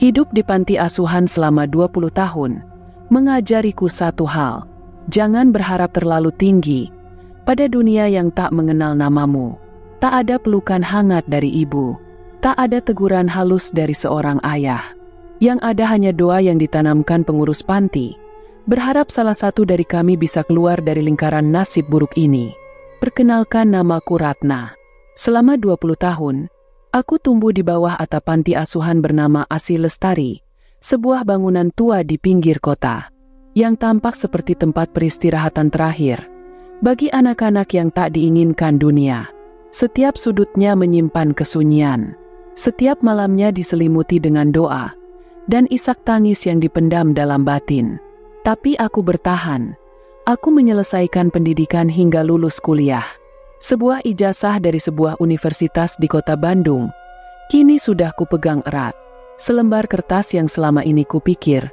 Hidup di panti asuhan selama 20 tahun mengajariku satu hal: jangan berharap terlalu tinggi pada dunia yang tak mengenal namamu. Tak ada pelukan hangat dari ibu, tak ada teguran halus dari seorang ayah. Yang ada hanya doa yang ditanamkan pengurus panti, berharap salah satu dari kami bisa keluar dari lingkaran nasib buruk ini. Perkenalkan, namaku Ratna. Selama 20 tahun, aku tumbuh di bawah atap panti asuhan bernama Asi Lestari, sebuah bangunan tua di pinggir kota, yang tampak seperti tempat peristirahatan terakhir bagi anak-anak yang tak diinginkan dunia. Setiap sudutnya menyimpan kesunyian. Setiap malamnya diselimuti dengan doa dan isak tangis yang dipendam dalam batin. Tapi aku bertahan. Aku menyelesaikan pendidikan hingga lulus kuliah. Sebuah ijazah dari sebuah universitas di kota Bandung kini sudah kupegang erat. Selembar kertas yang selama ini kupikir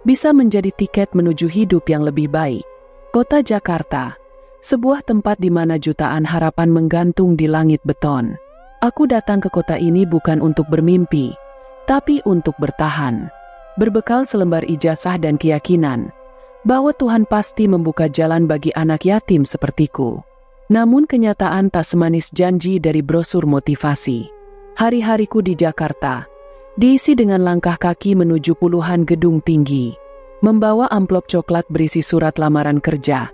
bisa menjadi tiket menuju hidup yang lebih baik. Kota Jakarta, sebuah tempat di mana jutaan harapan menggantung di langit beton. Aku datang ke kota ini bukan untuk bermimpi, tapi untuk bertahan. Berbekal selembar ijazah dan keyakinan bahwa Tuhan pasti membuka jalan bagi anak yatim sepertiku. Namun kenyataan tak semanis janji dari brosur motivasi. Hari-hariku di Jakarta diisi dengan langkah kaki menuju puluhan gedung tinggi, membawa amplop coklat berisi surat lamaran kerja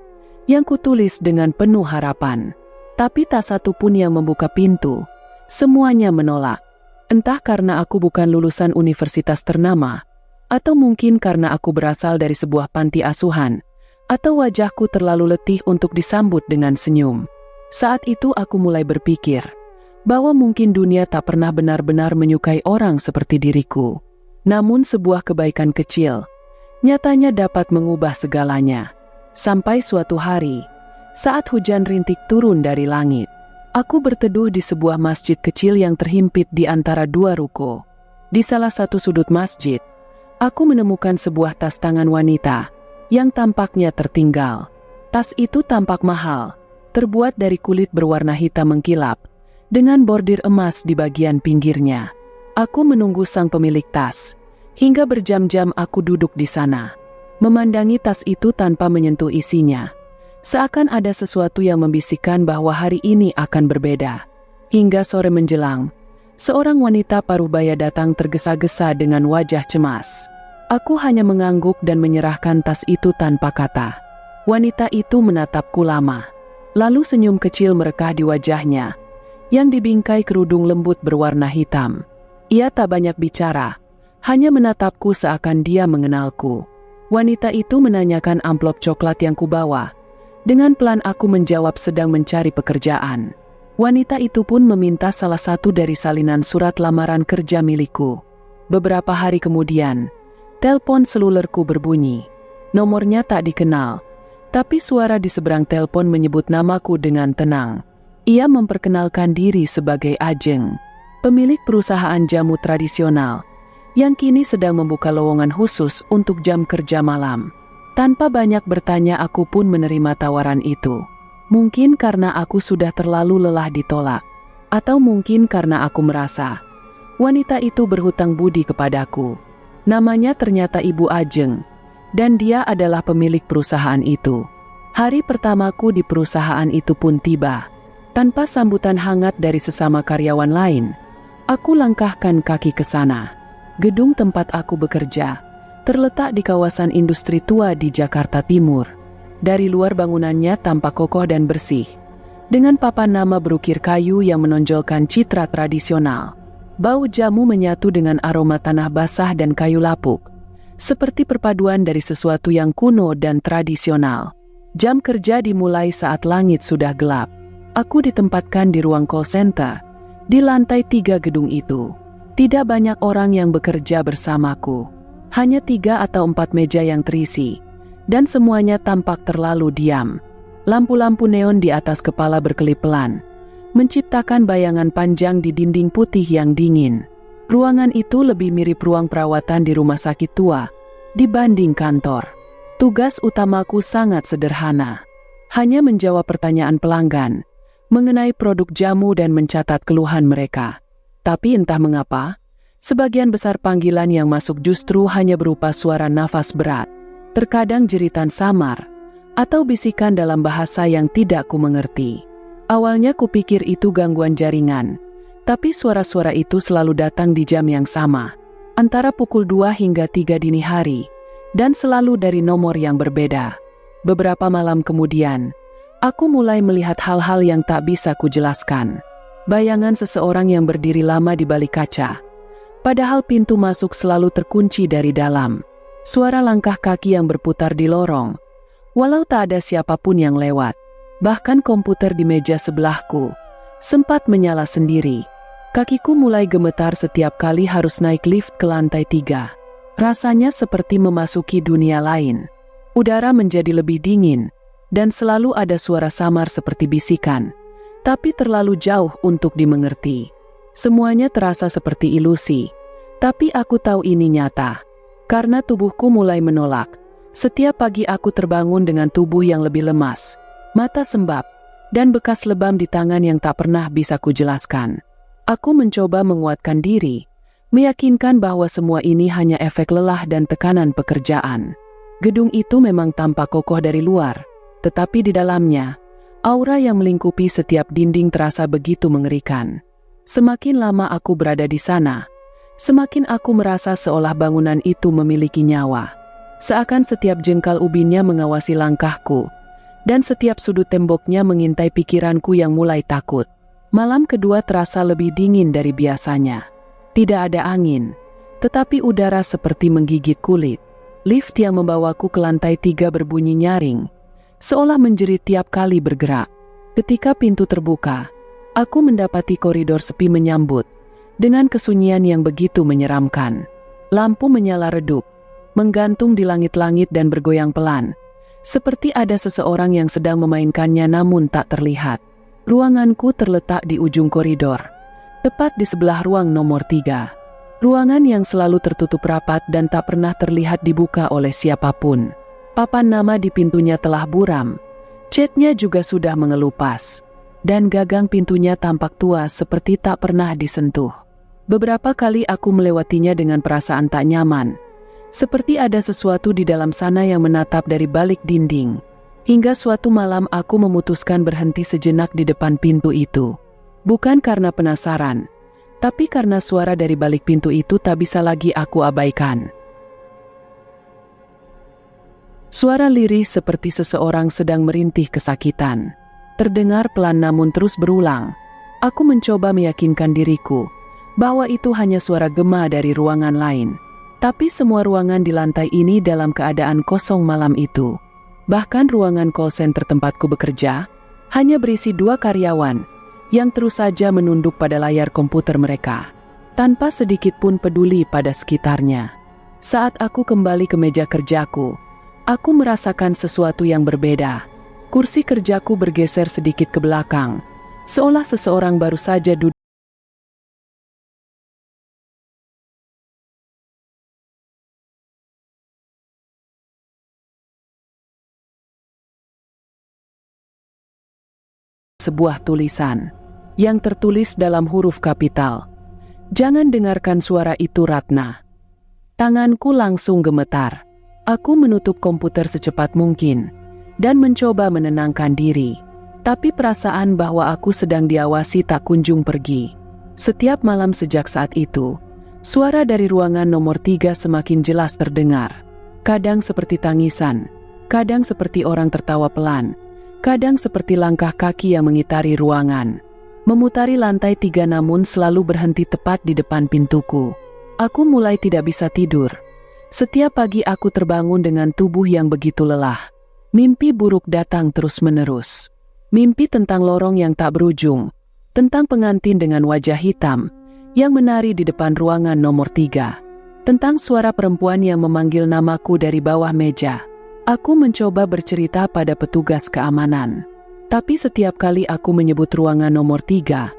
yang kutulis dengan penuh harapan. Tapi tak satu pun yang membuka pintu. Semuanya menolak. Entah karena aku bukan lulusan universitas ternama, atau mungkin karena aku berasal dari sebuah panti asuhan, atau wajahku terlalu letih untuk disambut dengan senyum. Saat itu aku mulai berpikir bahwa mungkin dunia tak pernah benar-benar menyukai orang seperti diriku. Namun sebuah kebaikan kecil nyatanya dapat mengubah segalanya. Sampai suatu hari, saat hujan rintik turun dari langit, aku berteduh di sebuah masjid kecil yang terhimpit di antara dua ruko. Di salah satu sudut masjid, aku menemukan sebuah tas tangan wanita yang tampaknya tertinggal. Tas itu tampak mahal, terbuat dari kulit berwarna hitam mengkilap, dengan bordir emas di bagian pinggirnya. Aku menunggu sang pemilik tas. Hingga berjam-jam aku duduk di sana, memandangi tas itu tanpa menyentuh isinya. Seakan ada sesuatu yang membisikkan bahwa hari ini akan berbeda. Hingga sore menjelang, seorang wanita parubaya datang tergesa-gesa dengan wajah cemas. Aku hanya mengangguk dan menyerahkan tas itu tanpa kata. Wanita itu menatapku lama, lalu senyum kecil merekah di wajahnya, yang dibingkai kerudung lembut berwarna hitam. Ia tak banyak bicara, hanya menatapku seakan dia mengenalku. Wanita itu menanyakan amplop coklat yang kubawa. Dengan pelan aku menjawab sedang mencari pekerjaan. Wanita itu pun meminta salah satu dari salinan surat lamaran kerja milikku. Beberapa hari kemudian, telepon selulerku berbunyi. Nomornya tak dikenal, tapi suara di seberang telepon menyebut namaku dengan tenang. Ia memperkenalkan diri sebagai Ajeng, pemilik perusahaan jamu tradisional, yang kini sedang membuka lowongan khusus untuk jam kerja malam. Tanpa banyak bertanya aku pun menerima tawaran itu. Mungkin karena aku sudah terlalu lelah ditolak, atau mungkin karena aku merasa wanita itu berhutang budi kepadaku. Namanya ternyata Ibu Ajeng, dan dia adalah pemilik perusahaan itu. Hari pertamaku di perusahaan itu pun tiba. Tanpa sambutan hangat dari sesama karyawan lain, aku langkahkan kaki ke sana. Gedung tempat aku bekerja terletak di kawasan industri tua di Jakarta Timur. Dari luar bangunannya tampak kokoh dan bersih, dengan papan nama berukir kayu yang menonjolkan citra tradisional. Bau jamu menyatu dengan aroma tanah basah dan kayu lapuk, seperti perpaduan dari sesuatu yang kuno dan tradisional. Jam kerja dimulai saat langit sudah gelap. Aku ditempatkan di ruang call center, di lantai 3 gedung itu. Tidak banyak orang yang bekerja bersamaku. Hanya 3 atau 4 meja yang terisi, dan semuanya tampak terlalu diam. Lampu-lampu neon di atas kepala berkelip pelan, menciptakan bayangan panjang di dinding putih yang dingin. Ruangan itu lebih mirip ruang perawatan di rumah sakit tua dibanding kantor. Tugas utamaku sangat sederhana, hanya menjawab pertanyaan pelanggan mengenai produk jamu dan mencatat keluhan mereka. Tapi entah mengapa, Sebagian besar panggilan yang masuk justru hanya berupa suara nafas berat, terkadang jeritan samar, atau bisikan dalam bahasa yang tidak ku mengerti. Awalnya kupikir itu gangguan jaringan, tapi suara-suara itu selalu datang di jam yang sama, antara pukul 2 hingga 3 dini hari, dan selalu dari nomor yang berbeda. Beberapa malam kemudian, aku mulai melihat hal-hal yang tak bisa kujelaskan. Bayangan seseorang yang berdiri lama di balik kaca, padahal pintu masuk selalu terkunci dari dalam. Suara langkah kaki yang berputar di lorong, walau tak ada siapapun yang lewat. Bahkan komputer di meja sebelahku sempat menyala sendiri. Kakiku mulai gemetar setiap kali harus naik lift ke lantai 3. Rasanya seperti memasuki dunia lain. Udara menjadi lebih dingin, dan selalu ada suara samar seperti bisikan, tapi terlalu jauh untuk dimengerti. Semuanya terasa seperti ilusi, tapi aku tahu ini nyata. Karena tubuhku mulai menolak. Setiap pagi aku terbangun dengan tubuh yang lebih lemas, mata sembab, dan bekas lebam di tangan yang tak pernah bisa kujelaskan. Aku mencoba menguatkan diri, meyakinkan bahwa semua ini hanya efek lelah dan tekanan pekerjaan. Gedung itu memang tampak kokoh dari luar, tetapi di dalamnya, aura yang melingkupi setiap dinding terasa begitu mengerikan. Semakin lama aku berada di sana, semakin aku merasa seolah bangunan itu memiliki nyawa. Seakan setiap jengkal ubinnya mengawasi langkahku, dan setiap sudut temboknya mengintai pikiranku yang mulai takut. Malam kedua terasa lebih dingin dari biasanya. Tidak ada angin, tetapi udara seperti menggigit kulit. Lift yang membawaku ke lantai 3 berbunyi nyaring, seolah menjerit tiap kali bergerak. Ketika pintu terbuka, aku mendapati koridor sepi menyambut, dengan kesunyian yang begitu menyeramkan. Lampu menyala redup, menggantung di langit-langit dan bergoyang pelan, seperti ada seseorang yang sedang memainkannya namun tak terlihat. Ruanganku terletak di ujung koridor, tepat di sebelah ruang nomor 3. Ruangan yang selalu tertutup rapat dan tak pernah terlihat dibuka oleh siapapun. Papan nama di pintunya telah buram, catnya juga sudah mengelupas, dan gagang pintunya tampak tua seperti tak pernah disentuh. Beberapa kali aku melewatinya dengan perasaan tak nyaman, seperti ada sesuatu di dalam sana yang menatap dari balik dinding. Hingga suatu malam aku memutuskan berhenti sejenak di depan pintu itu. Bukan karena penasaran, tapi karena suara dari balik pintu itu tak bisa lagi aku abaikan. Suara lirih seperti seseorang sedang merintih kesakitan. Terdengar pelan namun terus berulang. Aku mencoba meyakinkan diriku bahwa itu hanya suara gema dari ruangan lain. Tapi semua ruangan di lantai ini dalam keadaan kosong malam itu. Bahkan ruangan call center tempatku bekerja hanya berisi 2 karyawan yang terus saja menunduk pada layar komputer mereka, tanpa sedikit pun peduli pada sekitarnya. Saat aku kembali ke meja kerjaku, aku merasakan sesuatu yang berbeda. Kursi kerjaku bergeser sedikit ke belakang, seolah seseorang baru saja duduk sebuah tulisan yang tertulis dalam huruf kapital. "Jangan dengarkan suara itu, Ratna." Tanganku langsung gemetar. Aku menutup komputer secepat mungkin dan mencoba menenangkan diri. Tapi perasaan bahwa aku sedang diawasi tak kunjung pergi. Setiap malam sejak saat itu, suara dari ruangan nomor 3 semakin jelas terdengar. Kadang seperti tangisan, kadang seperti orang tertawa pelan, kadang seperti langkah kaki yang mengitari ruangan. Memutari lantai 3 namun selalu berhenti tepat di depan pintuku. Aku mulai tidak bisa tidur. Setiap pagi aku terbangun dengan tubuh yang begitu lelah. Mimpi buruk datang terus-menerus. Mimpi tentang lorong yang tak berujung, tentang pengantin dengan wajah hitam yang menari di depan ruangan nomor 3, tentang suara perempuan yang memanggil namaku dari bawah meja. Aku mencoba bercerita pada petugas keamanan, tapi setiap kali aku menyebut ruangan nomor 3,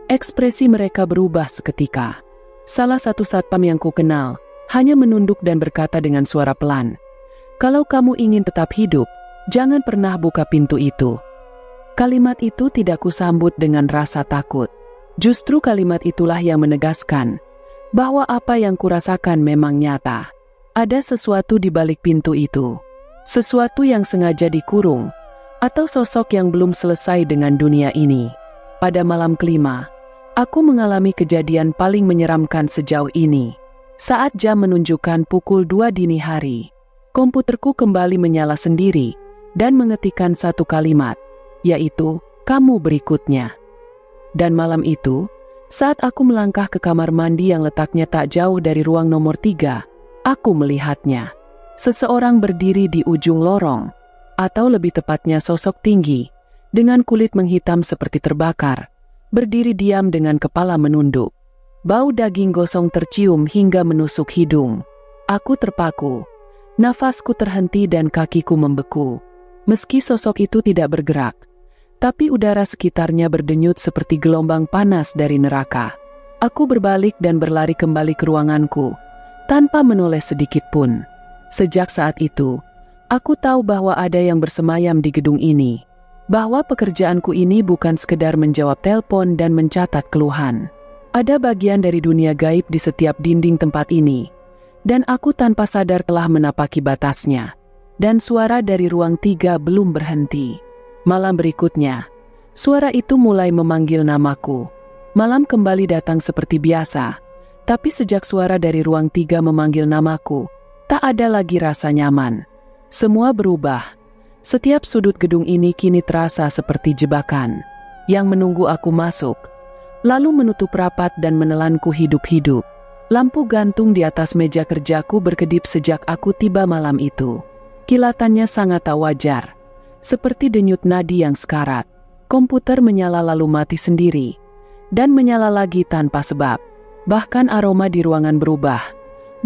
ekspresi mereka berubah seketika. Salah satu satpam yang kukenal hanya menunduk dan berkata dengan suara pelan, "Kalau kamu ingin tetap hidup, jangan pernah buka pintu itu." Kalimat itu tidak kusambut dengan rasa takut. Justru kalimat itulah yang menegaskan bahwa apa yang kurasakan memang nyata. Ada sesuatu di balik pintu itu, sesuatu yang sengaja dikurung, atau sosok yang belum selesai dengan dunia ini. Pada malam kelima, aku mengalami kejadian paling menyeramkan sejauh ini. Saat jam menunjukkan pukul 2 dini hari, komputerku kembali menyala sendiri dan mengetikkan satu kalimat, yaitu, "Kamu berikutnya." Dan malam itu, saat aku melangkah ke kamar mandi yang letaknya tak jauh dari ruang nomor 3, aku melihatnya. Seseorang berdiri di ujung lorong, atau lebih tepatnya sosok tinggi, dengan kulit menghitam seperti terbakar, berdiri diam dengan kepala menunduk. Bau daging gosong tercium hingga menusuk hidung. Aku terpaku, nafasku terhenti dan kakiku membeku. Meski sosok itu tidak bergerak, tapi udara sekitarnya berdenyut seperti gelombang panas dari neraka. Aku berbalik dan berlari kembali ke ruanganku, tanpa menoleh sedikit pun. Sejak saat itu, aku tahu bahwa ada yang bersemayam di gedung ini, bahwa pekerjaanku ini bukan sekedar menjawab telepon dan mencatat keluhan. Ada bagian dari dunia gaib di setiap dinding tempat ini, dan aku tanpa sadar telah menapaki batasnya. Dan suara dari ruang 3 belum berhenti. Malam berikutnya, suara itu mulai memanggil namaku. Malam kembali datang seperti biasa, tapi sejak suara dari ruang 3 memanggil namaku, tak ada lagi rasa nyaman. Semua berubah. Setiap sudut gedung ini kini terasa seperti jebakan, yang menunggu aku masuk, lalu menutup rapat dan menelanku hidup-hidup. Lampu gantung di atas meja kerjaku berkedip sejak aku tiba malam itu. Kilatannya sangat tak wajar, seperti denyut nadi yang sekarat. Komputer menyala lalu mati sendiri, dan menyala lagi tanpa sebab. Bahkan aroma di ruangan berubah,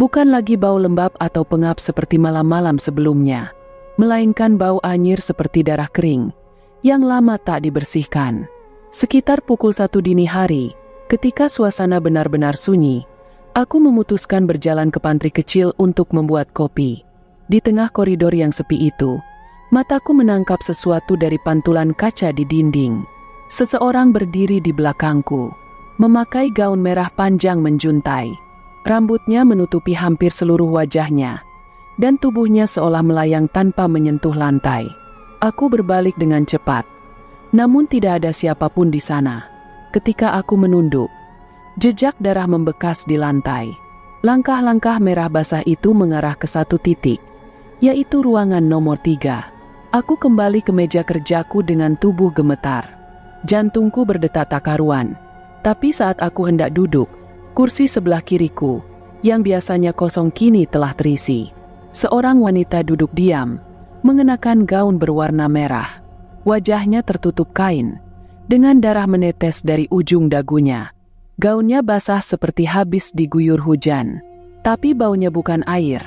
bukan lagi bau lembab atau pengap seperti malam-malam sebelumnya, melainkan bau anyir seperti darah kering, yang lama tak dibersihkan. Sekitar pukul 1 dini hari, ketika suasana benar-benar sunyi, aku memutuskan berjalan ke pantry kecil untuk membuat kopi. Di tengah koridor yang sepi itu, mataku menangkap sesuatu dari pantulan kaca di dinding. Seseorang berdiri di belakangku, memakai gaun merah panjang menjuntai. Rambutnya menutupi hampir seluruh wajahnya, dan tubuhnya seolah melayang tanpa menyentuh lantai. Aku berbalik dengan cepat, namun tidak ada siapapun di sana. Ketika aku menunduk, jejak darah membekas di lantai. Langkah-langkah merah basah itu mengarah ke satu titik, yaitu ruangan nomor 3. Aku kembali ke meja kerjaku dengan tubuh gemetar. Jantungku berdetak tak karuan. Tapi saat aku hendak duduk, kursi sebelah kiriku, yang biasanya kosong kini telah terisi. Seorang wanita duduk diam, mengenakan gaun berwarna merah. Wajahnya tertutup kain, dengan darah menetes dari ujung dagunya. Gaunnya basah seperti habis diguyur hujan, tapi baunya bukan air,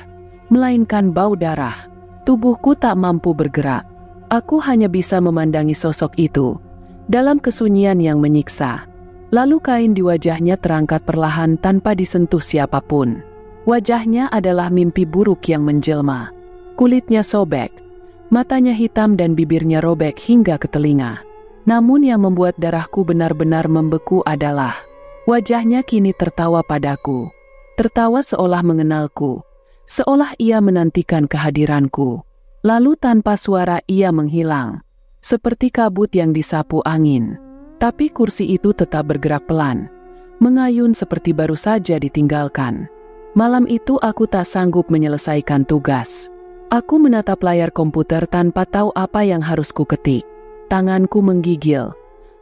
melainkan bau darah. Tubuhku tak mampu bergerak. Aku hanya bisa memandangi sosok itu dalam kesunyian yang menyiksa. Lalu kain di wajahnya terangkat perlahan tanpa disentuh siapapun. Wajahnya adalah mimpi buruk yang menjelma. Kulitnya sobek, matanya hitam dan bibirnya robek hingga ke telinga. Namun yang membuat darahku benar-benar membeku adalah wajahnya kini tertawa padaku. Tertawa seolah mengenalku, seolah ia menantikan kehadiranku. Lalu tanpa suara ia menghilang, seperti kabut yang disapu angin. Tapi kursi itu tetap bergerak pelan, mengayun seperti baru saja ditinggalkan. Malam itu aku tak sanggup menyelesaikan tugas. Aku menatap layar komputer tanpa tahu apa yang harus kuketik. Tanganku menggigil,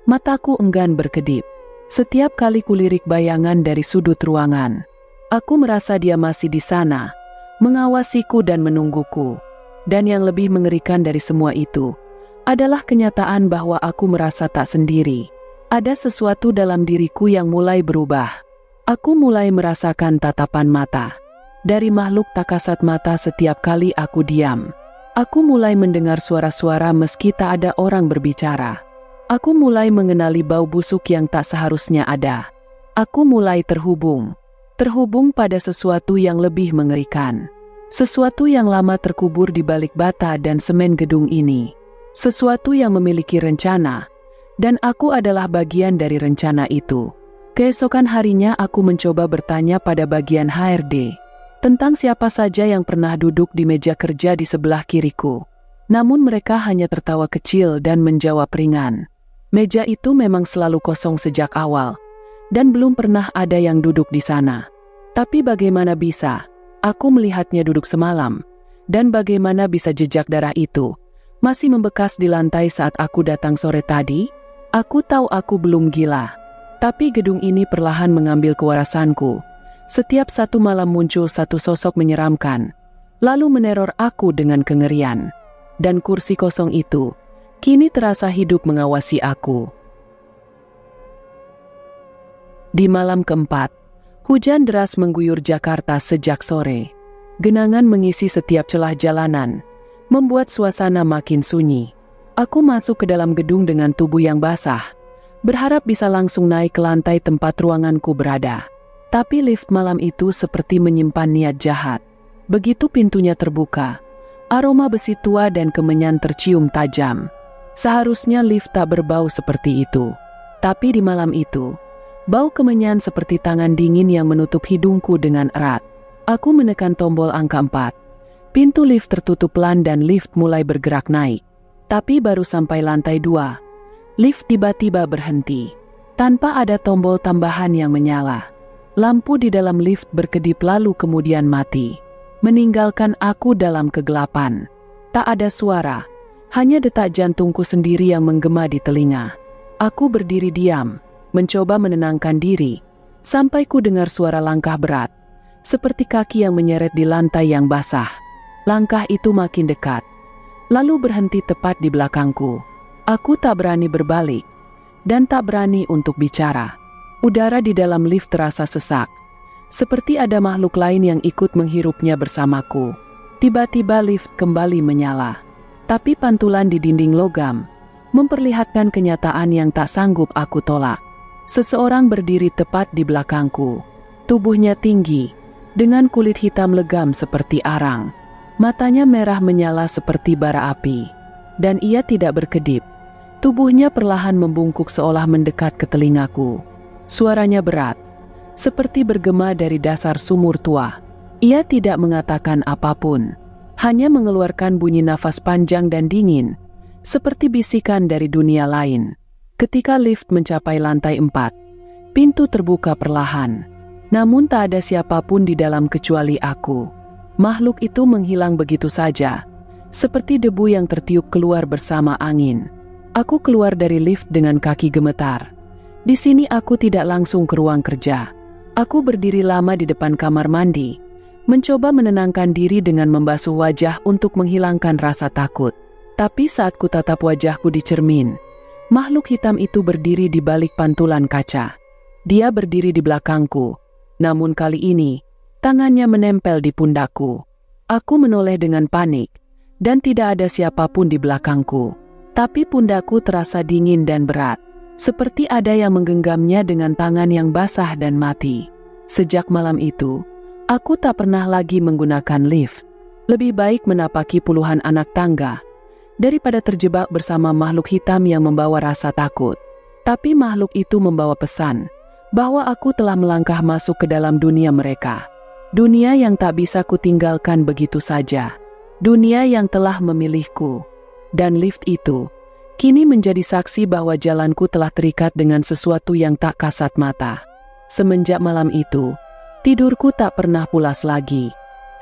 mataku enggan berkedip. Setiap kali kulirik bayangan dari sudut ruangan, aku merasa dia masih di sana, mengawasiku dan menungguku. Dan yang lebih mengerikan dari semua itu adalah kenyataan bahwa aku merasa tak sendiri. Ada sesuatu dalam diriku yang mulai berubah. Aku mulai merasakan tatapan mata dari makhluk tak kasat mata setiap kali aku diam. Aku mulai mendengar suara-suara meski tak ada orang berbicara. Aku mulai mengenali bau busuk yang tak seharusnya ada. Aku mulai terhubung pada sesuatu yang lebih mengerikan. Sesuatu yang lama terkubur di balik bata dan semen gedung ini. Sesuatu yang memiliki rencana, dan aku adalah bagian dari rencana itu. Keesokan harinya aku mencoba bertanya pada bagian HRD tentang siapa saja yang pernah duduk di meja kerja di sebelah kiriku. Namun mereka hanya tertawa kecil dan menjawab ringan. Meja itu memang selalu kosong sejak awal, dan belum pernah ada yang duduk di sana. Tapi bagaimana bisa aku melihatnya duduk semalam, dan bagaimana bisa jejak darah itu masih membekas di lantai saat aku datang sore tadi? Aku tahu aku belum gila, tapi gedung ini perlahan mengambil kewarasanku. Setiap satu malam muncul satu sosok menyeramkan, lalu meneror aku dengan kengerian. Dan kursi kosong itu kini terasa hidup mengawasi aku. Di malam keempat, hujan deras mengguyur Jakarta sejak sore. Genangan mengisi setiap celah jalanan, membuat suasana makin sunyi. Aku masuk ke dalam gedung dengan tubuh yang basah, berharap bisa langsung naik ke lantai tempat ruanganku berada. Tapi lift malam itu seperti menyimpan niat jahat. Begitu pintunya terbuka, aroma besi tua dan kemenyan tercium tajam. Seharusnya lift tak berbau seperti itu. Tapi di malam itu, bau kemenyan seperti tangan dingin yang menutup hidungku dengan erat. Aku menekan tombol angka 4. Pintu lift tertutup pelan dan lift mulai bergerak naik. Tapi baru sampai lantai 2, lift tiba-tiba berhenti. Tanpa ada tombol tambahan yang menyala. Lampu di dalam lift berkedip lalu kemudian mati, meninggalkan aku dalam kegelapan. Tak ada suara, hanya detak jantungku sendiri yang menggema di telinga. Aku berdiri diam, mencoba menenangkan diri, sampai ku dengar suara langkah berat, seperti kaki yang menyeret di lantai yang basah. Langkah itu makin dekat, lalu berhenti tepat di belakangku. Aku tak berani berbalik, dan tak berani untuk bicara. Udara di dalam lift terasa sesak, seperti ada makhluk lain yang ikut menghirupnya bersamaku. Tiba-tiba lift kembali menyala, tapi pantulan di dinding logam memperlihatkan kenyataan yang tak sanggup aku tolak. Seseorang berdiri tepat di belakangku. Tubuhnya tinggi, dengan kulit hitam legam seperti arang. Matanya merah menyala seperti bara api, dan ia tidak berkedip. Tubuhnya perlahan membungkuk seolah mendekat ke telingaku. Suaranya berat, seperti bergema dari dasar sumur tua. Ia tidak mengatakan apapun, hanya mengeluarkan bunyi nafas panjang dan dingin, seperti bisikan dari dunia lain. Ketika lift mencapai lantai 4, pintu terbuka perlahan. Namun tak ada siapapun di dalam kecuali aku. Makhluk itu menghilang begitu saja, seperti debu yang tertiup keluar bersama angin. Aku keluar dari lift dengan kaki gemetar. Di sini aku tidak langsung ke ruang kerja. Aku berdiri lama di depan kamar mandi, mencoba menenangkan diri dengan membasuh wajah untuk menghilangkan rasa takut. Tapi saat ku tatap wajahku di cermin, makhluk hitam itu berdiri di balik pantulan kaca. Dia berdiri di belakangku, namun kali ini, tangannya menempel di pundakku. Aku menoleh dengan panik, dan tidak ada siapapun di belakangku. Tapi pundakku terasa dingin dan berat. Seperti ada yang menggenggamnya dengan tangan yang basah dan mati. Sejak malam itu, aku tak pernah lagi menggunakan lift. Lebih baik menapaki puluhan anak tangga, daripada terjebak bersama makhluk hitam yang membawa rasa takut. Tapi makhluk itu membawa pesan, bahwa aku telah melangkah masuk ke dalam dunia mereka. Dunia yang tak bisa kutinggalkan begitu saja. Dunia yang telah memilihku. Dan lift itu kini menjadi saksi bahwa jalanku telah terikat dengan sesuatu yang tak kasat mata. Semenjak malam itu, tidurku tak pernah pulas lagi.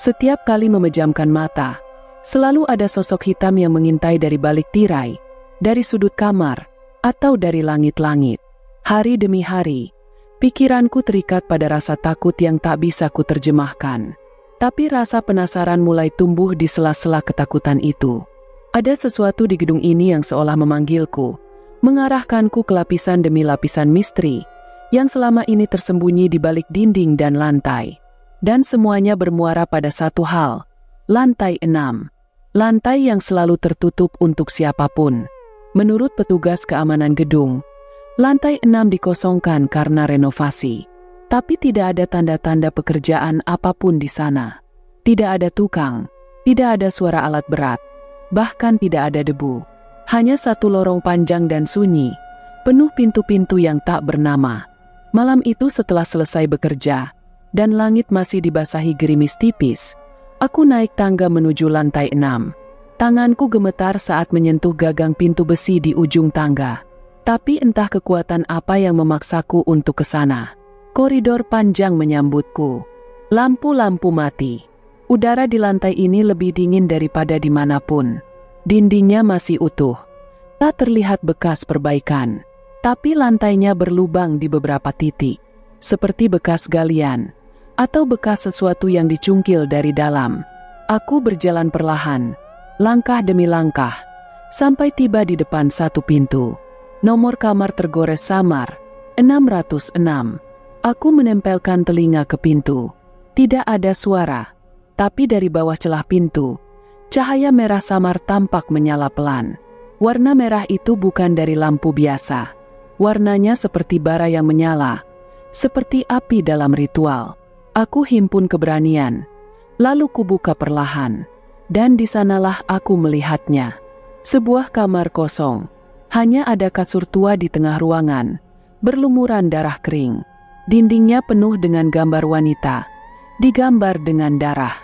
Setiap kali memejamkan mata, selalu ada sosok hitam yang mengintai dari balik tirai, dari sudut kamar, atau dari langit-langit. Hari demi hari, pikiranku terikat pada rasa takut yang tak bisa kuterjemahkan. Tapi rasa penasaran mulai tumbuh di sela-sela ketakutan itu. Ada sesuatu di gedung ini yang seolah memanggilku, mengarahkanku ke lapisan demi lapisan misteri, yang selama ini tersembunyi di balik dinding dan lantai. Dan semuanya bermuara pada satu hal, lantai 6. Lantai yang selalu tertutup untuk siapapun. Menurut petugas keamanan gedung, lantai 6 dikosongkan karena renovasi. Tapi tidak ada tanda-tanda pekerjaan apapun di sana. Tidak ada tukang, tidak ada suara alat berat. Bahkan tidak ada debu. Hanya satu lorong panjang dan sunyi, penuh pintu-pintu yang tak bernama. Malam itu setelah selesai bekerja, dan langit masih dibasahi gerimis tipis, aku naik tangga menuju lantai 6. Tanganku gemetar saat menyentuh gagang pintu besi di ujung tangga. Tapi entah kekuatan apa yang memaksaku untuk ke sana. Koridor panjang menyambutku. Lampu-lampu mati. Udara di lantai ini lebih dingin daripada dimanapun. Dindingnya masih utuh. Tak terlihat bekas perbaikan. Tapi lantainya berlubang di beberapa titik, seperti bekas galian, atau bekas sesuatu yang dicungkil dari dalam. Aku berjalan perlahan, langkah demi langkah, sampai tiba di depan satu pintu. Nomor kamar tergores samar, 606. Aku menempelkan telinga ke pintu. Tidak ada suara, tapi dari bawah celah pintu, cahaya merah samar tampak menyala pelan. Warna merah itu bukan dari lampu biasa. Warnanya seperti bara yang menyala, seperti api dalam ritual. Aku himpun keberanian, lalu kubuka perlahan, dan di sanalah aku melihatnya. Sebuah kamar kosong, hanya ada kasur tua di tengah ruangan, berlumuran darah kering. Dindingnya penuh dengan gambar wanita, digambar dengan darah.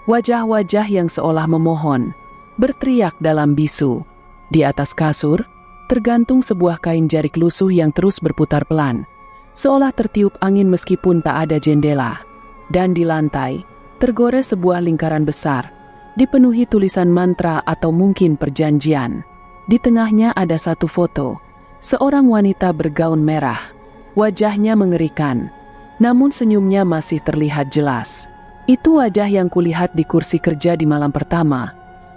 Wajah-wajah yang seolah memohon, berteriak dalam bisu. Di atas kasur, tergantung sebuah kain jarik lusuh yang terus berputar pelan, seolah tertiup angin meskipun tak ada jendela. Dan di lantai, tergores sebuah lingkaran besar, dipenuhi tulisan mantra atau mungkin perjanjian. Di tengahnya ada satu foto, seorang wanita bergaun merah. Wajahnya mengerikan, namun senyumnya masih terlihat jelas. Itu wajah yang kulihat di kursi kerja di malam pertama.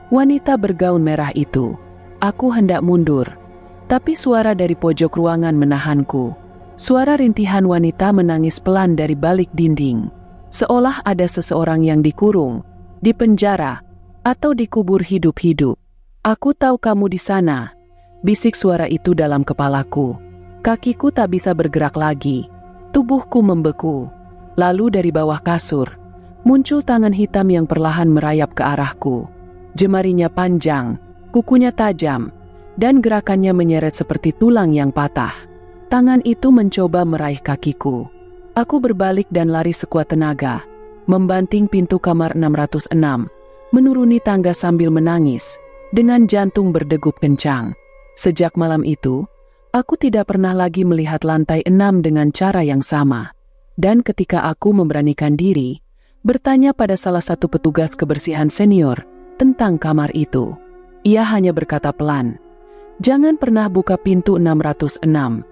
Wanita bergaun merah itu. Aku hendak mundur, tapi suara dari pojok ruangan menahanku. Suara rintihan wanita menangis pelan dari balik dinding. Seolah ada seseorang yang dikurung, dipenjara, atau dikubur hidup-hidup. Aku tahu kamu di sana, bisik suara itu dalam kepalaku. Kakiku tak bisa bergerak lagi. Tubuhku membeku. Lalu dari bawah kasur, muncul tangan hitam yang perlahan merayap ke arahku. Jemarinya panjang, kukunya tajam, dan gerakannya menyeret seperti tulang yang patah. Tangan itu mencoba meraih kakiku. Aku berbalik dan lari sekuat tenaga, membanting pintu kamar 606, menuruni tangga sambil menangis, dengan jantung berdegup kencang. Sejak malam itu, aku tidak pernah lagi melihat lantai 6 dengan cara yang sama. Dan ketika aku memberanikan diri, bertanya pada salah satu petugas kebersihan senior tentang kamar itu, ia hanya berkata pelan, "Jangan pernah buka pintu 606.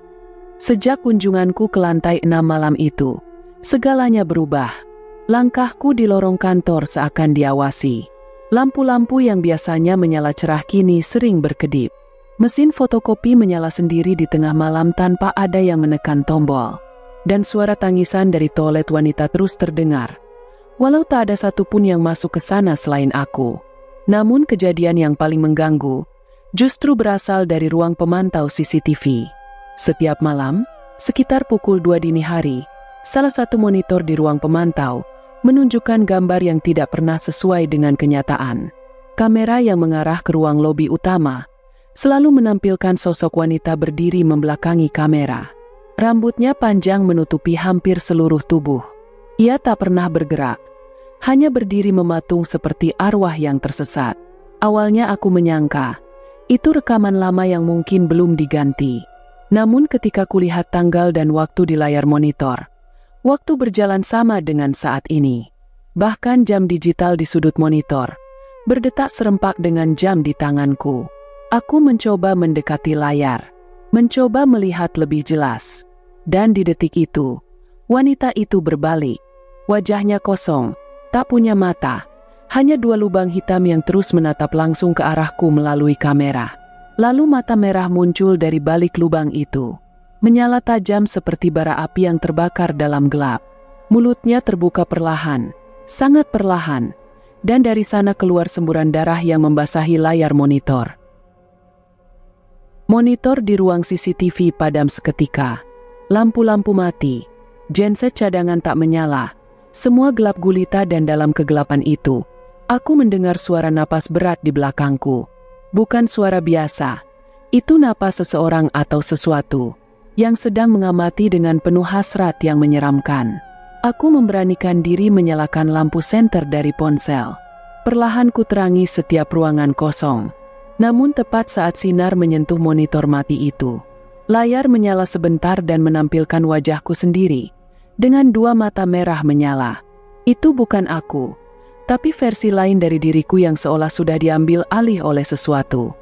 Sejak kunjunganku ke lantai 6 malam itu, segalanya berubah. Langkahku di lorong kantor seakan diawasi. Lampu-lampu yang biasanya menyala cerah kini sering berkedip. Mesin fotokopi menyala sendiri di tengah malam tanpa ada yang menekan tombol. Dan suara tangisan dari toilet wanita terus terdengar. Walau tak ada satupun yang masuk ke sana selain aku. Namun kejadian yang paling mengganggu justru berasal dari ruang pemantau CCTV. Setiap malam, sekitar pukul 2 dini hari, salah satu monitor di ruang pemantau menunjukkan gambar yang tidak pernah sesuai dengan kenyataan. Kamera yang mengarah ke ruang lobi utama selalu menampilkan sosok wanita berdiri membelakangi kamera. Rambutnya panjang menutupi hampir seluruh tubuh. Ia tak pernah bergerak, hanya berdiri mematung seperti arwah yang tersesat. Awalnya aku menyangka itu rekaman lama yang mungkin belum diganti. Namun ketika kulihat tanggal dan waktu di layar monitor, waktu berjalan sama dengan saat ini. Bahkan jam digital di sudut monitor berdetak serempak dengan jam di tanganku. Aku mencoba mendekati layar, mencoba melihat lebih jelas. Dan di detik itu, wanita itu berbalik. Wajahnya kosong, tak punya mata. Hanya 2 lubang hitam yang terus menatap langsung ke arahku melalui kamera. Lalu mata merah muncul dari balik lubang itu, menyala tajam seperti bara api yang terbakar dalam gelap. Mulutnya terbuka perlahan, sangat perlahan, dan dari sana keluar semburan darah yang membasahi layar monitor. Monitor di ruang CCTV padam seketika. Lampu-lampu mati, genset cadangan tak menyala. Semua gelap gulita dan dalam kegelapan itu, aku mendengar suara napas berat di belakangku. Bukan suara biasa, itu napas seseorang atau sesuatu. yang sedang mengamati dengan penuh hasrat yang menyeramkan. Aku memberanikan diri menyalakan lampu senter dari ponsel. Perlahan ku terangi setiap ruangan kosong. Namun tepat saat sinar menyentuh monitor mati itu, layar menyala sebentar dan menampilkan wajahku sendiri, dengan dua mata merah menyala. Itu bukan aku, tapi versi lain dari diriku yang seolah sudah diambil alih oleh sesuatu.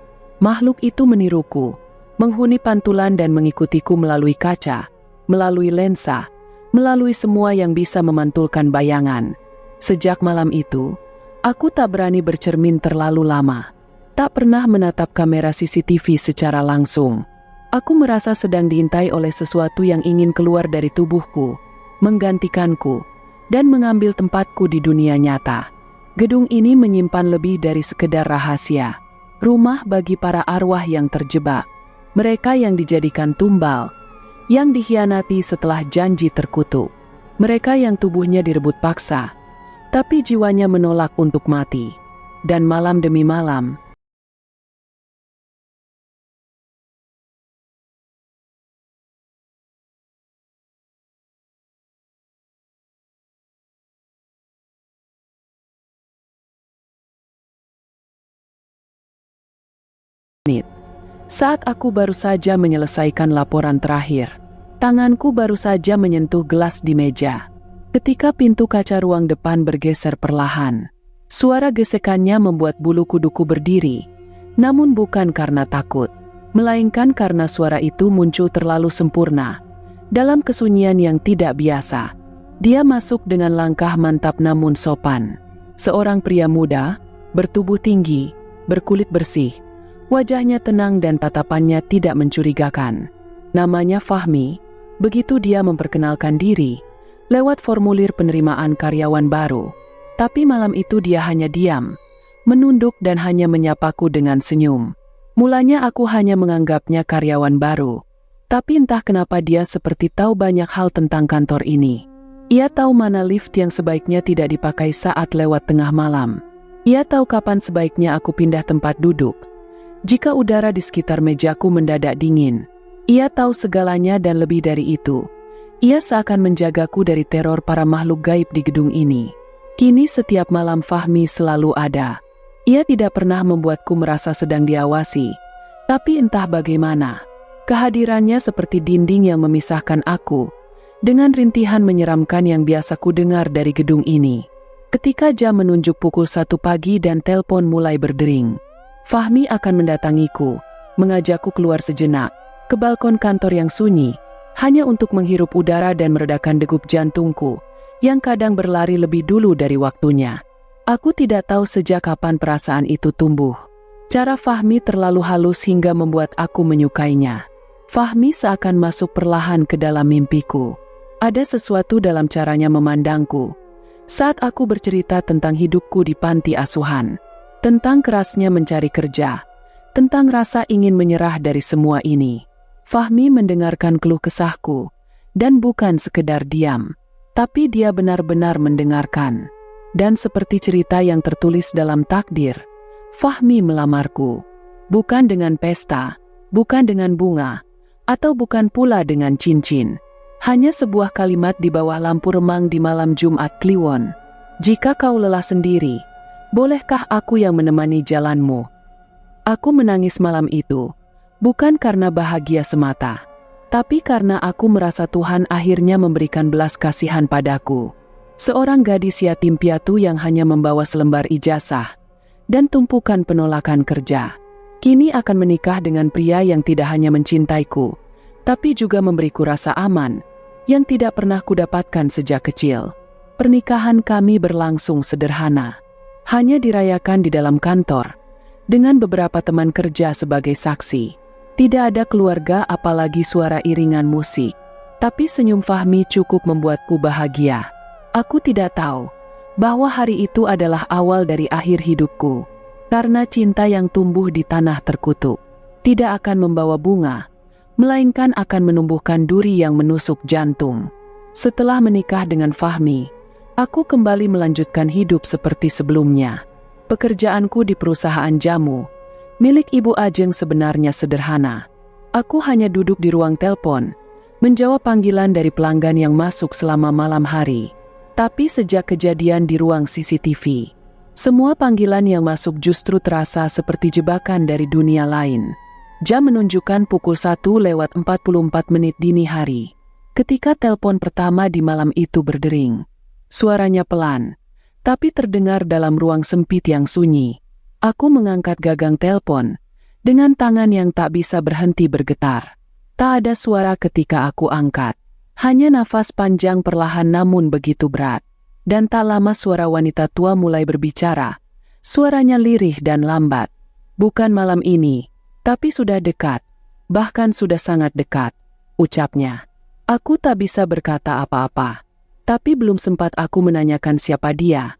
Makhluk itu meniruku, menghuni pantulan dan mengikutiku melalui kaca, melalui lensa, melalui semua yang bisa memantulkan bayangan. Sejak malam itu, aku tak berani bercermin terlalu lama. Tak pernah menatap kamera CCTV secara langsung. Aku merasa sedang diintai oleh sesuatu yang ingin keluar dari tubuhku, menggantikanku, dan mengambil tempatku di dunia nyata. Gedung ini menyimpan lebih dari sekedar rahasia. Rumah bagi para arwah yang terjebak. Mereka yang dijadikan tumbal, yang dikhianati setelah janji terkutuk. Mereka yang tubuhnya direbut paksa, tapi jiwanya menolak untuk mati. Dan malam demi malam, saat aku baru saja menyelesaikan laporan terakhir, tanganku baru saja menyentuh gelas di meja. Ketika pintu kaca ruang depan bergeser perlahan, suara gesekannya membuat bulu kuduku berdiri, namun bukan karena takut, melainkan karena suara itu muncul terlalu sempurna. Dalam kesunyian yang tidak biasa, dia masuk dengan langkah mantap namun sopan. Seorang pria muda, bertubuh tinggi, berkulit bersih, wajahnya tenang dan tatapannya tidak mencurigakan. Namanya Fahmi. Begitu dia memperkenalkan diri, lewat formulir penerimaan karyawan baru. Tapi malam itu dia hanya diam, menunduk dan hanya menyapaku dengan senyum. Mulanya aku hanya menganggapnya karyawan baru. Tapi entah kenapa dia seperti tahu banyak hal tentang kantor ini. Ia tahu mana lift yang sebaiknya tidak dipakai saat lewat tengah malam. Ia tahu kapan sebaiknya aku pindah tempat duduk jika udara di sekitar mejaku mendadak dingin. Ia tahu segalanya dan lebih dari itu, ia seakan menjagaku dari teror para makhluk gaib di gedung ini. Kini setiap malam Fahmi selalu ada. Ia tidak pernah membuatku merasa sedang diawasi. Tapi entah bagaimana, kehadirannya seperti dinding yang memisahkan aku dengan rintihan menyeramkan yang biasa ku dengar dari gedung ini. Ketika jam menunjuk pukul 1 pagi dan telepon mulai berdering, Fahmi akan mendatangiku, mengajakku keluar sejenak, ke balkon kantor yang sunyi, hanya untuk menghirup udara dan meredakan degup jantungku, yang kadang berlari lebih dulu dari waktunya. Aku tidak tahu sejak kapan perasaan itu tumbuh. Cara Fahmi terlalu halus hingga membuat aku menyukainya. Fahmi seakan masuk perlahan ke dalam mimpiku. Ada sesuatu dalam caranya memandangku. Saat aku bercerita tentang hidupku di panti asuhan, tentang kerasnya mencari kerja, tentang rasa ingin menyerah dari semua ini, Fahmi mendengarkan keluh kesahku, dan bukan sekedar diam, tapi dia benar-benar mendengarkan. Dan seperti cerita yang tertulis dalam takdir, Fahmi melamarku, bukan dengan pesta, bukan dengan bunga, atau bukan pula dengan cincin. Hanya sebuah kalimat di bawah lampu remang di malam Jumat Kliwon. Jika kau lelah sendiri, bolehkah aku yang menemani jalanmu? Aku menangis malam itu, bukan karena bahagia semata, tapi karena aku merasa Tuhan akhirnya memberikan belas kasihan padaku. Seorang gadis yatim piatu yang hanya membawa selembar ijazah dan tumpukan penolakan kerja, kini akan menikah dengan pria yang tidak hanya mencintaiku, tapi juga memberiku rasa aman yang tidak pernah kudapatkan sejak kecil. Pernikahan kami berlangsung sederhana, hanya dirayakan di dalam kantor, dengan beberapa teman kerja sebagai saksi. Tidak ada keluarga apalagi suara iringan musik. Tapi senyum Fahmi cukup membuatku bahagia. Aku tidak tahu bahwa hari itu adalah awal dari akhir hidupku. Karena cinta yang tumbuh di tanah terkutuk tidak akan membawa bunga, melainkan akan menumbuhkan duri yang menusuk jantung. Setelah menikah dengan Fahmi, aku kembali melanjutkan hidup seperti sebelumnya. Pekerjaanku di perusahaan jamu, milik Ibu Ajeng sebenarnya sederhana. Aku hanya duduk di ruang telepon, menjawab panggilan dari pelanggan yang masuk selama malam hari. Tapi sejak kejadian di ruang CCTV, semua panggilan yang masuk justru terasa seperti jebakan dari dunia lain. Jam menunjukkan pukul 1:44 dini hari. Ketika telepon pertama di malam itu berdering. Suaranya pelan, tapi terdengar dalam ruang sempit yang sunyi. Aku mengangkat gagang telepon, dengan tangan yang tak bisa berhenti bergetar. Tak ada suara ketika aku angkat. Hanya nafas panjang perlahan namun begitu berat. Dan tak lama suara wanita tua mulai berbicara. Suaranya lirih dan lambat. Bukan malam ini, tapi sudah dekat. Bahkan sudah sangat dekat, ucapnya. Aku tak bisa berkata apa-apa. Tapi belum sempat aku menanyakan siapa dia.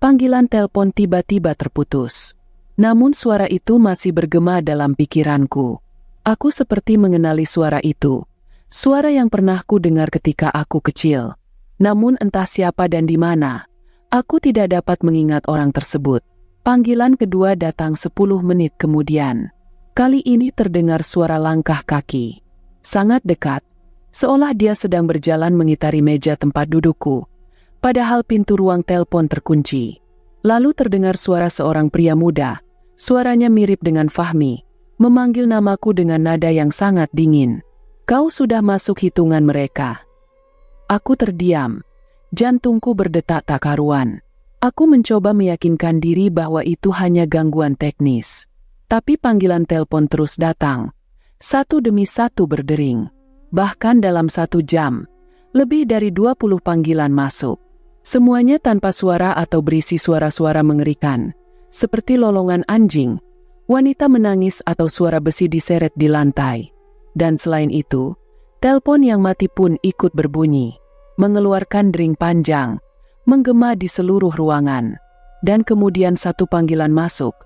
Panggilan telepon tiba-tiba terputus. Namun suara itu masih bergema dalam pikiranku. Aku seperti mengenali suara itu. Suara yang pernah ku dengar ketika aku kecil. Namun entah siapa dan di mana, aku tidak dapat mengingat orang tersebut. Panggilan kedua datang 10 menit kemudian. Kali ini terdengar suara langkah kaki. Sangat dekat, seolah dia sedang berjalan mengitari meja tempat dudukku. Padahal pintu ruang telepon terkunci. Lalu terdengar suara seorang pria muda. Suaranya mirip dengan Fahmi, memanggil namaku dengan nada yang sangat dingin. Kau sudah masuk hitungan mereka. Aku terdiam, jantungku berdetak tak karuan. Aku mencoba meyakinkan diri bahwa itu hanya gangguan teknis. Tapi panggilan telepon terus datang. Satu demi satu berdering. Bahkan dalam 1 jam, lebih dari 20 panggilan masuk. Semuanya tanpa suara atau berisi suara-suara mengerikan. Seperti lolongan anjing, wanita menangis atau suara besi diseret di lantai. Dan selain itu, telepon yang mati pun ikut berbunyi, mengeluarkan dering panjang, menggema di seluruh ruangan. Dan kemudian satu panggilan masuk,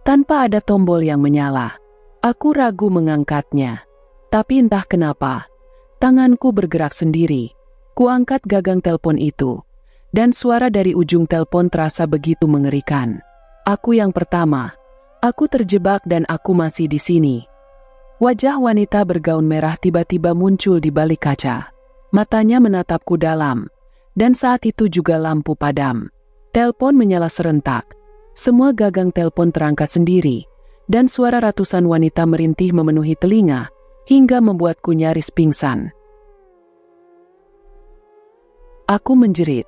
tanpa ada tombol yang menyala. Aku ragu mengangkatnya. Tapi entah kenapa, tanganku bergerak sendiri. Kuangkat gagang telepon itu, dan suara dari ujung telepon terasa begitu mengerikan. Aku yang pertama. Aku terjebak dan aku masih di sini. Wajah wanita bergaun merah tiba-tiba muncul di balik kaca. Matanya menatapku dalam, dan saat itu juga lampu padam. Telepon menyala serentak. Semua gagang telepon terangkat sendiri, dan suara ratusan wanita merintih memenuhi telinga, hingga membuatku nyaris pingsan. Aku menjerit,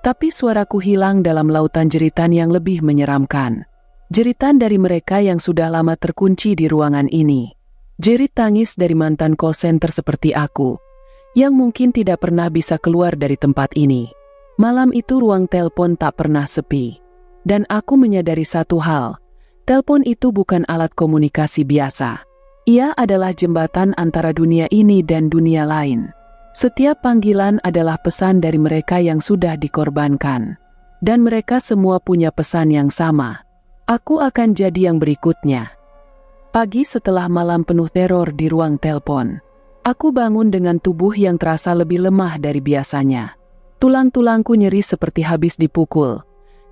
tapi suaraku hilang dalam lautan jeritan yang lebih menyeramkan. Jeritan dari mereka yang sudah lama terkunci di ruangan ini. Jerit tangis dari mantan call center seperti aku, yang mungkin tidak pernah bisa keluar dari tempat ini. Malam itu ruang telepon tak pernah sepi. Dan aku menyadari satu hal, telepon itu bukan alat komunikasi biasa. Ia adalah jembatan antara dunia ini dan dunia lain. Setiap panggilan adalah pesan dari mereka yang sudah dikorbankan. Dan mereka semua punya pesan yang sama. Aku akan jadi yang berikutnya. Pagi setelah malam penuh teror di ruang telepon, aku bangun dengan tubuh yang terasa lebih lemah dari biasanya. Tulang-tulangku nyeri seperti habis dipukul,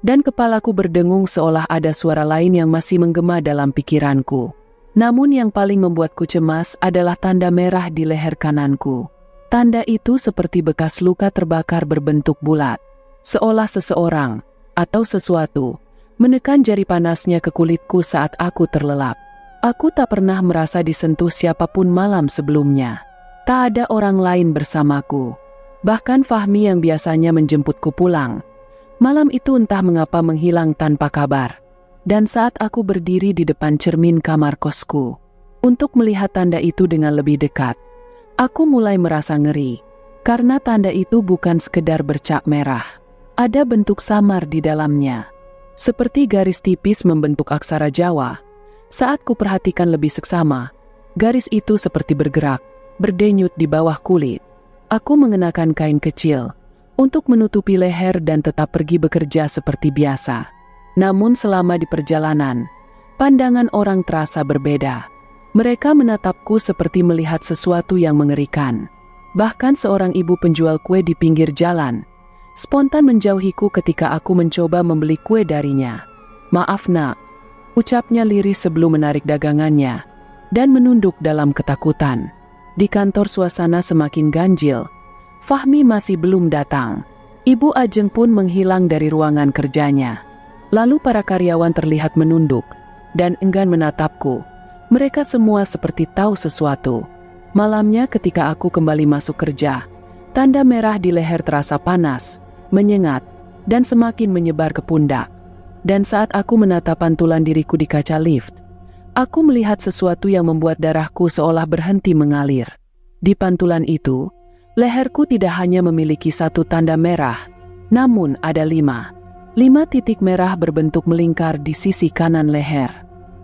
dan kepalaku berdengung seolah ada suara lain yang masih menggema dalam pikiranku. Namun yang paling membuatku cemas adalah tanda merah di leher kananku. Tanda itu seperti bekas luka terbakar berbentuk bulat, seolah seseorang atau sesuatu menekan jari panasnya ke kulitku saat aku terlelap. Aku tak pernah merasa disentuh siapapun malam sebelumnya. Tak ada orang lain bersamaku. Bahkan Fahmi yang biasanya menjemputku pulang, malam itu entah mengapa menghilang tanpa kabar. Dan saat aku berdiri di depan cermin kamar kosku, untuk melihat tanda itu dengan lebih dekat, aku mulai merasa ngeri, karena tanda itu bukan sekedar bercak merah. Ada bentuk samar di dalamnya, seperti garis tipis membentuk aksara Jawa. Saat ku perhatikan lebih seksama, garis itu seperti bergerak, berdenyut di bawah kulit. Aku mengenakan kain kecil, untuk menutupi leher dan tetap pergi bekerja seperti biasa. Namun selama di perjalanan, pandangan orang terasa berbeda. Mereka menatapku seperti melihat sesuatu yang mengerikan. Bahkan seorang ibu penjual kue di pinggir jalan spontan menjauhiku ketika aku mencoba membeli kue darinya. "Maaf nak," ucapnya lirih sebelum menarik dagangannya dan menunduk dalam ketakutan. Di kantor suasana semakin ganjil. Fahmi masih belum datang. Ibu Ajeng pun menghilang dari ruangan kerjanya. Lalu para karyawan terlihat menunduk dan enggan menatapku. Mereka semua seperti tahu sesuatu. Malamnya ketika aku kembali masuk kerja, tanda merah di leher terasa panas, menyengat, dan semakin menyebar ke pundak. Dan saat aku menatap pantulan diriku di kaca lift, aku melihat sesuatu yang membuat darahku seolah berhenti mengalir. Di pantulan itu, leherku tidak hanya memiliki satu tanda merah, namun ada 5 titik merah berbentuk melingkar di sisi kanan leher.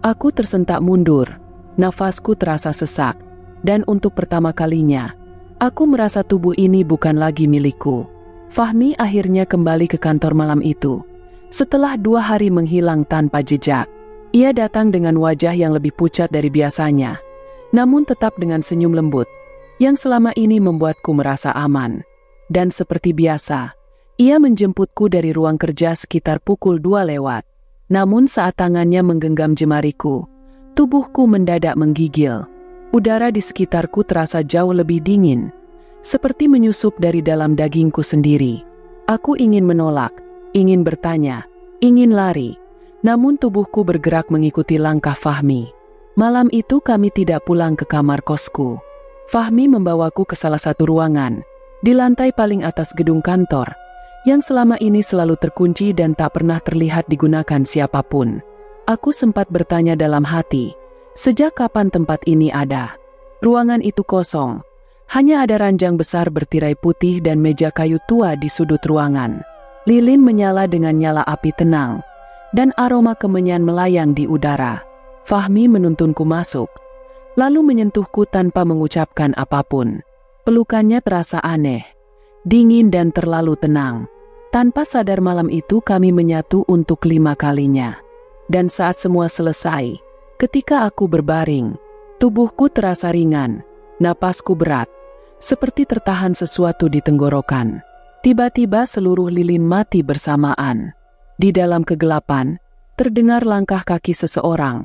Aku tersentak mundur, nafasku terasa sesak, dan untuk pertama kalinya, aku merasa tubuh ini bukan lagi milikku. Fahmi akhirnya kembali ke kantor malam itu. Setelah 2 hari menghilang tanpa jejak, ia datang dengan wajah yang lebih pucat dari biasanya, namun tetap dengan senyum lembut, yang selama ini membuatku merasa aman. Dan seperti biasa, ia menjemputku dari ruang kerja sekitar pukul 2 lewat. Namun saat tangannya menggenggam jemariku, tubuhku mendadak menggigil. Udara di sekitarku terasa jauh lebih dingin, seperti menyusup dari dalam dagingku sendiri. Aku ingin menolak, ingin bertanya, ingin lari, namun tubuhku bergerak mengikuti langkah Fahmi. Malam itu kami tidak pulang ke kamar kosku. Fahmi membawaku ke salah satu ruangan, di lantai paling atas gedung kantor, yang selama ini selalu terkunci dan tak pernah terlihat digunakan siapapun. Aku sempat bertanya dalam hati, sejak kapan tempat ini ada? Ruangan itu kosong. Hanya ada ranjang besar bertirai putih dan meja kayu tua di sudut ruangan. Lilin menyala dengan nyala api tenang, dan aroma kemenyan melayang di udara. Fahmi menuntunku masuk, lalu menyentuhku tanpa mengucapkan apapun. Pelukannya terasa aneh, dingin dan terlalu tenang. Tanpa sadar malam itu kami menyatu untuk 5 kalinya. Dan saat semua selesai, ketika aku berbaring, tubuhku terasa ringan, napasku berat, seperti tertahan sesuatu di tenggorokan. Tiba-tiba seluruh lilin mati bersamaan. Di dalam kegelapan, terdengar langkah kaki seseorang,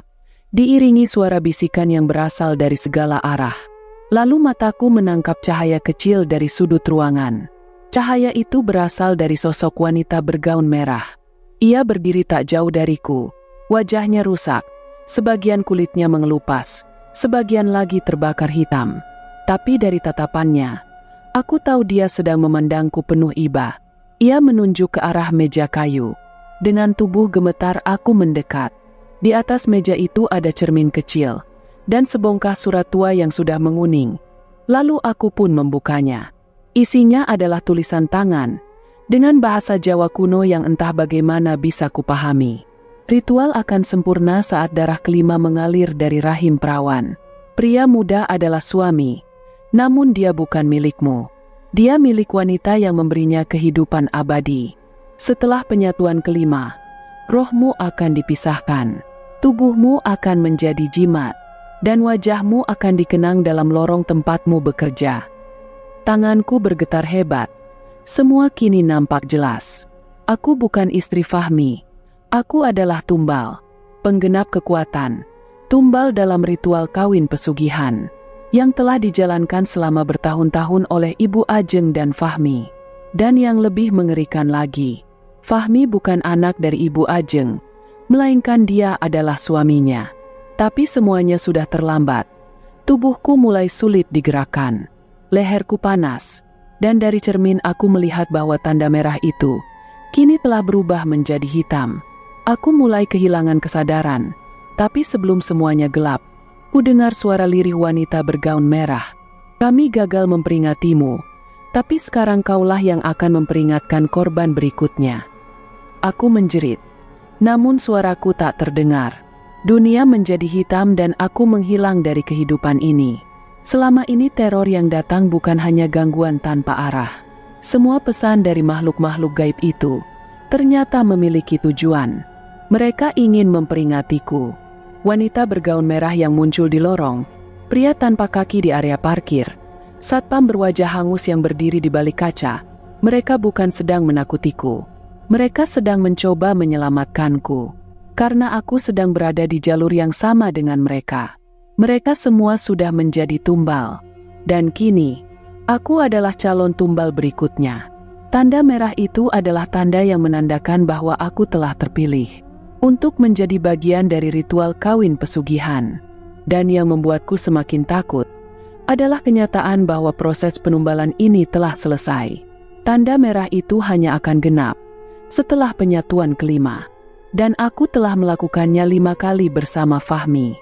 diiringi suara bisikan yang berasal dari segala arah. Lalu mataku menangkap cahaya kecil dari sudut ruangan. Cahaya itu berasal dari sosok wanita bergaun merah. Ia berdiri tak jauh dariku. Wajahnya rusak, sebagian kulitnya mengelupas, sebagian lagi terbakar hitam. Tapi dari tatapannya, aku tahu dia sedang memandangku penuh iba. Ia menunjuk ke arah meja kayu. Dengan tubuh gemetar aku mendekat. Di atas meja itu ada cermin kecil, dan sebongkah surat tua yang sudah menguning. Lalu aku pun membukanya. Isinya adalah tulisan tangan, dengan bahasa Jawa kuno yang entah bagaimana bisa kupahami. Ritual akan sempurna saat darah kelima mengalir dari rahim perawan. Pria muda adalah suami, namun dia bukan milikmu. Dia milik wanita yang memberinya kehidupan abadi. Setelah penyatuan kelima, rohmu akan dipisahkan, tubuhmu akan menjadi jimat, dan wajahmu akan dikenang dalam lorong tempatmu bekerja. Tanganku bergetar hebat. Semua kini nampak jelas. Aku bukan istri Fahmi. Aku adalah tumbal, penggenap kekuatan, tumbal dalam ritual kawin pesugihan, yang telah dijalankan selama bertahun-tahun oleh Ibu Ajeng dan Fahmi. Dan yang lebih mengerikan lagi, Fahmi bukan anak dari Ibu Ajeng, melainkan dia adalah suaminya. Tapi semuanya sudah terlambat. Tubuhku mulai sulit digerakkan. Leherku panas, dan dari cermin aku melihat bahwa tanda merah itu kini telah berubah menjadi hitam. Aku mulai kehilangan kesadaran, tapi sebelum semuanya gelap, ku dengar suara lirih wanita bergaun merah. Kami gagal memperingatimu, tapi sekarang kaulah yang akan memperingatkan korban berikutnya. Aku menjerit, namun suaraku tak terdengar. Dunia menjadi hitam dan aku menghilang dari kehidupan ini. Selama ini teror yang datang bukan hanya gangguan tanpa arah. Semua pesan dari makhluk-makhluk gaib itu ternyata memiliki tujuan. Mereka ingin memperingatiku. Wanita bergaun merah yang muncul di lorong, pria tanpa kaki di area parkir, satpam berwajah hangus yang berdiri di balik kaca. Mereka bukan sedang menakutiku. Mereka sedang mencoba menyelamatkanku. Karena aku sedang berada di jalur yang sama dengan mereka. Mereka semua sudah menjadi tumbal. Dan kini, aku adalah calon tumbal berikutnya. Tanda merah itu adalah tanda yang menandakan bahwa aku telah terpilih untuk menjadi bagian dari ritual kawin pesugihan. Dan yang membuatku semakin takut adalah kenyataan bahwa proses penumbalan ini telah selesai. Tanda merah itu hanya akan genap setelah penyatuan kelima. Dan aku telah melakukannya 5 kali bersama Fahmi.